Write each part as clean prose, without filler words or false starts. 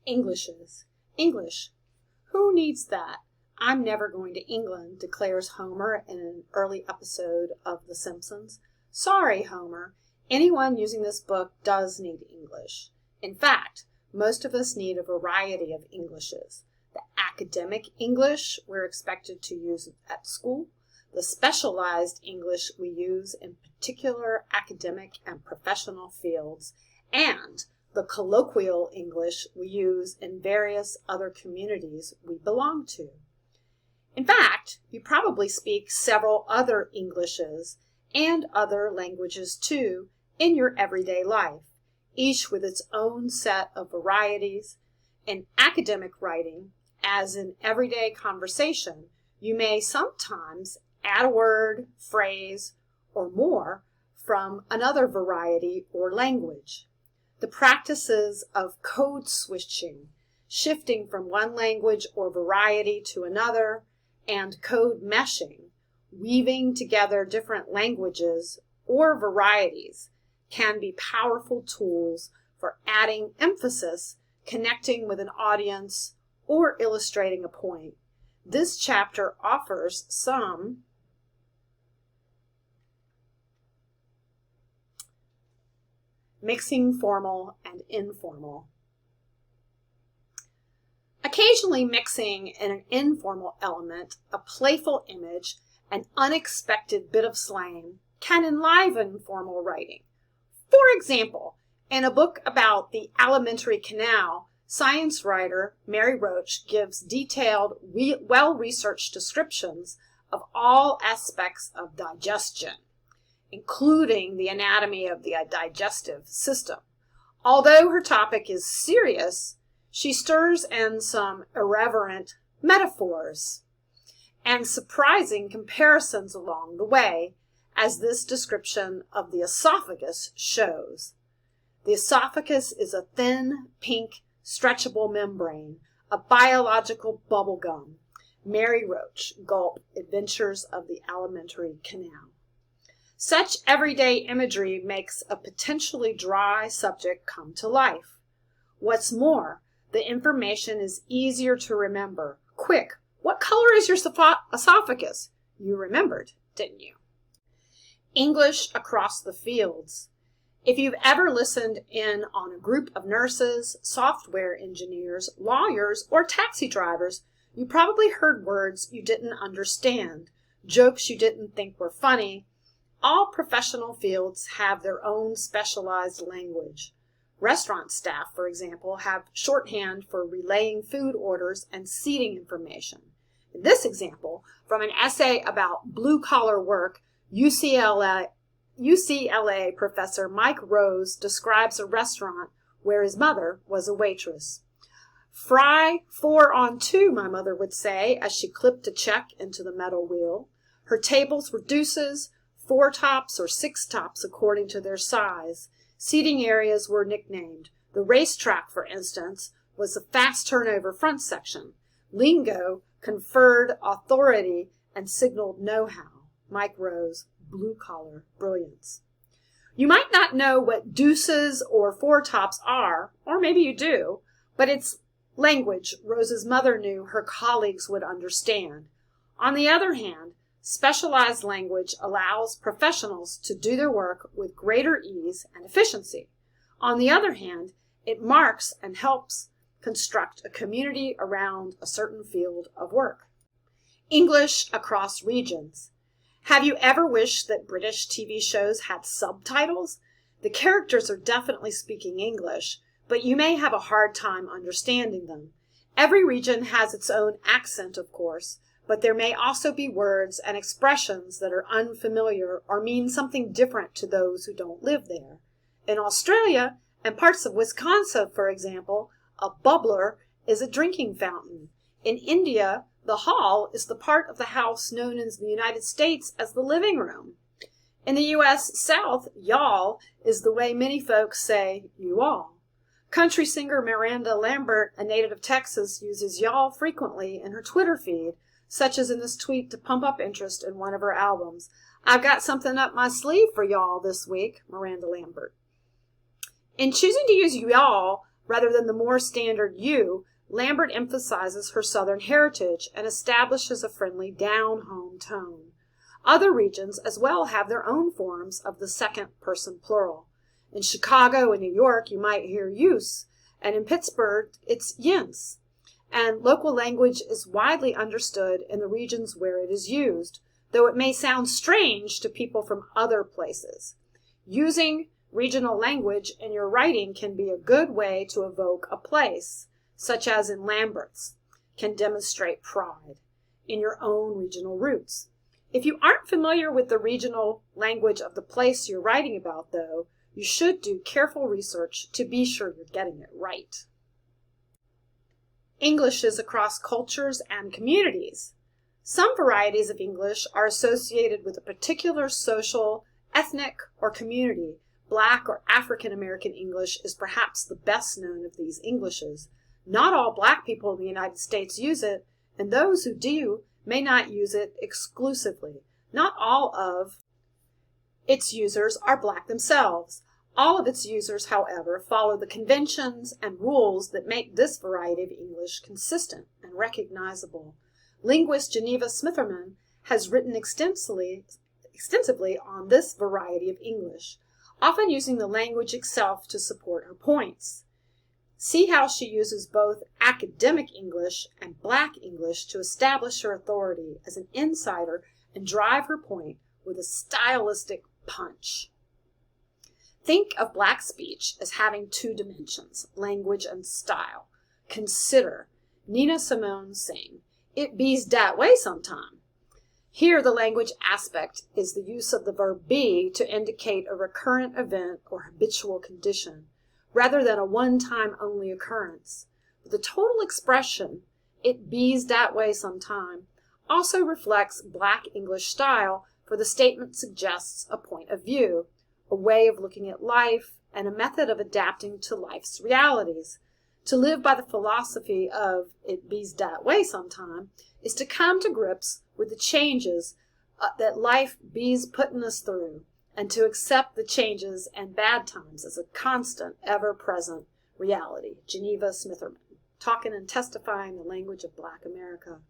Englishes. English. Who needs that? I'm never going to England, declares Homer in an early episode of The Simpsons. Sorry, Homer. Anyone using this book does need English. In fact, most of us need a variety of Englishes. The academic English we're expected to use at school, the specialized English we use in particular academic and professional fields, and the colloquial English we use in various other communities we belong to. In fact, you probably speak several other Englishes and other languages too in your everyday life, each with its own set of varieties. In academic writing, as in everyday conversation, you may sometimes add a word, phrase, or more from another variety or language. The practices of code switching, shifting from one language or variety to another, and code meshing, weaving together different languages or varieties, can be powerful tools for adding emphasis, connecting with an audience, or illustrating a point. This chapter offers some mixing formal and informal. Occasionally mixing in an informal element, a playful image, an unexpected bit of slang can enliven formal writing. For example, in a book about the alimentary canal, science writer Mary Roach gives detailed, well-researched descriptions of all aspects of digestion, including the anatomy of the digestive system. Although her topic is serious, she stirs in some irreverent metaphors and surprising comparisons along the way, as this description of the esophagus shows. The esophagus is a thin, pink, stretchable membrane, a biological bubble gum. Mary Roach, Gulp, Adventures of the Alimentary Canal. Such everyday imagery makes a potentially dry subject come to life. What's more, the information is easier to remember. Quick, what color is your esophagus? You remembered, didn't you? English across the fields. If you've ever listened in on a group of nurses, software engineers, lawyers, or taxi drivers, you probably heard words you didn't understand, jokes you didn't think were funny. All professional fields have their own specialized language. Restaurant staff, for example, have shorthand for relaying food orders and seating information. In this example, from an essay about blue-collar work, UCLA professor Mike Rose describes a restaurant where his mother was a waitress. Fry 4 on 2, my mother would say, as she clipped a check into the metal wheel. Her tables were deuces, 4 tops or 6 tops according to their size. Seating areas were nicknamed. The racetrack, for instance, was the fast turnover front section. Lingo conferred authority and signaled know-how. Mike Rose, blue-collar brilliance. You might not know what deuces or 4 tops are, or maybe you do, but it's language Rose's mother knew her colleagues would understand. On the other hand, specialized language allows professionals to do their work with greater ease and efficiency. On the other hand, it marks and helps construct a community around a certain field of work. English across regions. Have you ever wished that British TV shows had subtitles? The characters are definitely speaking English, but you may have a hard time understanding them. Every region has its own accent, of course, but there may also be words and expressions that are unfamiliar or mean something different to those who don't live there. In Australia and parts of Wisconsin, for example, a bubbler is a drinking fountain. In India, the hall is the part of the house known in the United States as the living room. In the U.S. South, y'all is the way many folks say you all. Country singer Miranda Lambert, a native of Texas, uses y'all frequently in her Twitter feed, such as in this tweet to pump up interest in one of her albums. I've got something up my sleeve for y'all this week, Miranda Lambert. In choosing to use y'all, Rather than the more standard you, Lambert emphasizes her Southern heritage and establishes a friendly down-home tone. Other regions as well have their own forms of the second-person plural. In Chicago and New York, you might hear use, and in Pittsburgh, it's yins. And local language is widely understood in the regions where it is used, though it may sound strange to people from other places. Using regional language in your writing can be a good way to evoke a place, such as in Lambert's, can demonstrate pride in your own regional roots. If you aren't familiar with the regional language of the place you're writing about, though, you should do careful research to be sure you're getting it right. Englishes across cultures and communities. Some varieties of English are associated with a particular social, ethnic, or community. Black or African American English is perhaps the best known of these Englishes. Not all Black people in the United States use it, and those who do may not use it exclusively. Not all of its users are Black themselves. All of its users, however, follow the conventions and rules that make this variety of English consistent and recognizable. Linguist Geneva Smitherman has written extensively on this variety of English, often using the language itself to support her points. See how she uses both academic English and Black English to establish her authority as an insider and drive her point with a stylistic punch. Think of Black speech as having two dimensions, language and style. Consider Nina Simone sing, "It be's dat way sometime." Here, the language aspect is the use of the verb be to indicate a recurrent event or habitual condition, rather than a one-time only occurrence. But the total expression, "It be's dat way sometime," also reflects Black English style, for the statement suggests a point of view, a way of looking at life, and a method of adapting to life's realities. To live by the philosophy of "it be's dat way sometime" is to come to grips with the changes that life be's putting us through, and to accept the changes and bad times as a constant, ever-present reality. Geneva Smitherman, talking and testifying the language of Black America.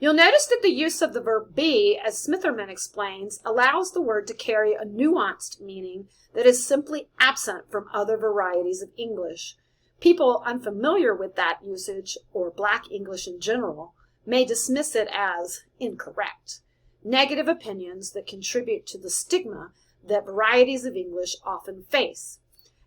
You'll notice that the use of the verb be, as Smitherman explains, allows the word to carry a nuanced meaning that is simply absent from other varieties of English. People unfamiliar with that usage, or Black English in general, may dismiss it as incorrect. Negative opinions that contribute to the stigma that varieties of English often face.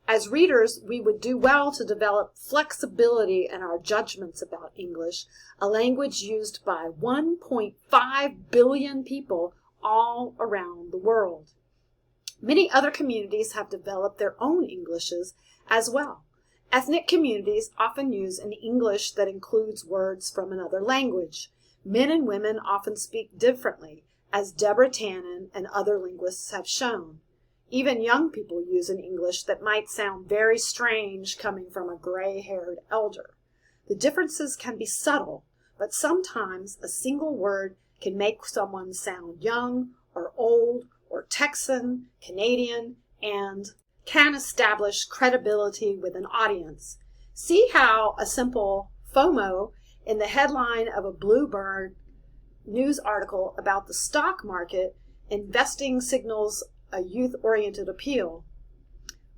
As readers, we would do well to develop flexibility in our judgments about English, a language used by 1.5 billion people all around the world. Many other communities have developed their own Englishes as well. Ethnic communities often use an English that includes words from another language. Men and women often speak differently, as Deborah Tannen and other linguists have shown. Even young people use an English that might sound very strange coming from a gray-haired elder. The differences can be subtle, but sometimes a single word can make someone sound young or old or Texan, Canadian, and can establish credibility with an audience. See how a simple FOMO in the headline of a Bloomberg news article about the stock market investing signals a youth-oriented appeal.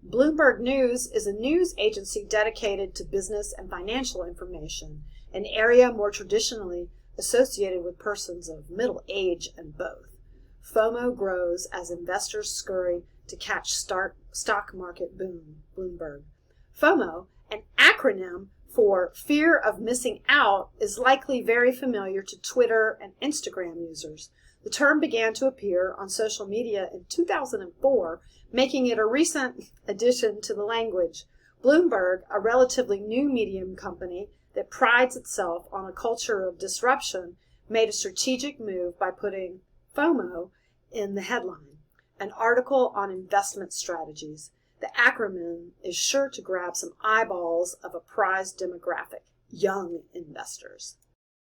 Bloomberg News is a news agency dedicated to business and financial information, an area more traditionally associated with persons of middle age and both. FOMO grows as investors scurry to catch stock market boom. Bloomberg. FOMO, an acronym for fear of missing out, is likely very familiar to Twitter and Instagram users. The term began to appear on social media in 2004, making it a recent addition to the language. Bloomberg, a relatively new medium company that prides itself on a culture of disruption, made a strategic move by putting FOMO in the headline, an article on investment strategies. The acronym is sure to grab some eyeballs of a prized demographic, young investors.